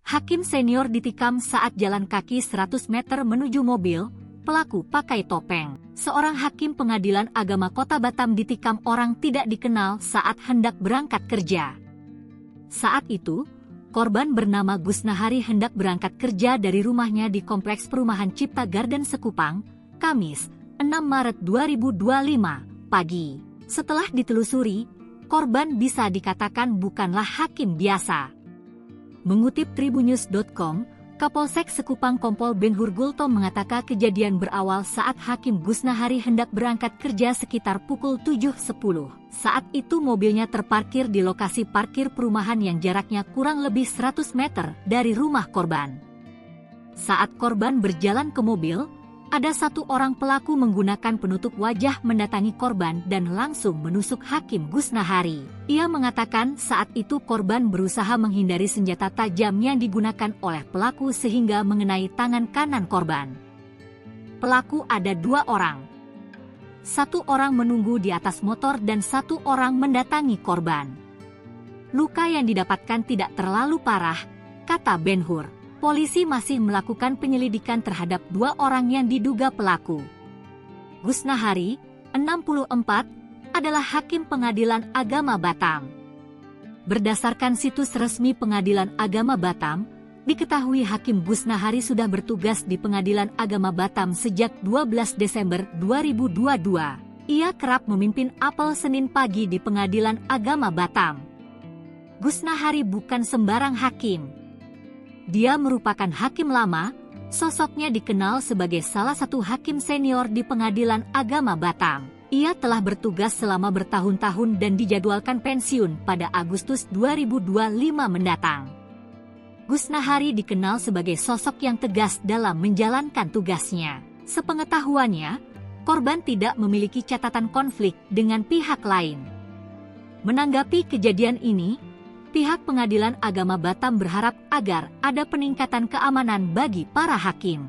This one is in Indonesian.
Hakim senior ditikam saat jalan kaki 100 meter menuju mobil, pelaku pakai topeng. Seorang hakim pengadilan agama Kota Batam ditikam orang tidak dikenal saat hendak berangkat kerja. Saat itu, korban bernama Gusnahari hendak berangkat kerja dari rumahnya di Kompleks Perumahan Cipta Garden Sekupang, Kamis, 6 Maret 2025, pagi. Setelah ditelusuri, korban bisa dikatakan bukanlah hakim biasa. Mengutip Tribunnews.com, Kapolsek Sekupang Kompol Benhur Gultom mengatakan kejadian berawal saat Hakim Gusnahari hendak berangkat kerja sekitar pukul 7.10. Saat itu mobilnya terparkir di lokasi parkir perumahan yang jaraknya kurang lebih 100 meter dari rumah korban. Saat korban berjalan ke mobil, ada satu orang pelaku menggunakan penutup wajah mendatangi korban dan langsung menusuk Hakim Gusnahari. Ia mengatakan saat itu korban berusaha menghindari senjata tajam yang digunakan oleh pelaku sehingga mengenai tangan kanan korban. Pelaku ada 2 orang. Satu orang menunggu di atas motor dan satu orang mendatangi korban. Luka yang didapatkan tidak terlalu parah, kata Benhur. Polisi masih melakukan penyelidikan terhadap 2 orang yang diduga pelaku. Gusnahari, 64, adalah Hakim Pengadilan Agama Batam. Berdasarkan situs resmi Pengadilan Agama Batam, diketahui Hakim Gusnahari sudah bertugas di Pengadilan Agama Batam sejak 12 Desember 2022. Ia kerap memimpin apel Senin pagi di Pengadilan Agama Batam. Gusnahari bukan sembarang hakim. Dia merupakan hakim lama, sosoknya dikenal sebagai salah satu hakim senior di Pengadilan Agama Batam. Ia telah bertugas selama bertahun-tahun dan dijadwalkan pensiun pada Agustus 2025 mendatang. Gusnahari dikenal sebagai sosok yang tegas dalam menjalankan tugasnya. Sepengetahuannya, korban tidak memiliki catatan konflik dengan pihak lain. Menanggapi kejadian ini, pihak Pengadilan Agama Batam berharap agar ada peningkatan keamanan bagi para hakim.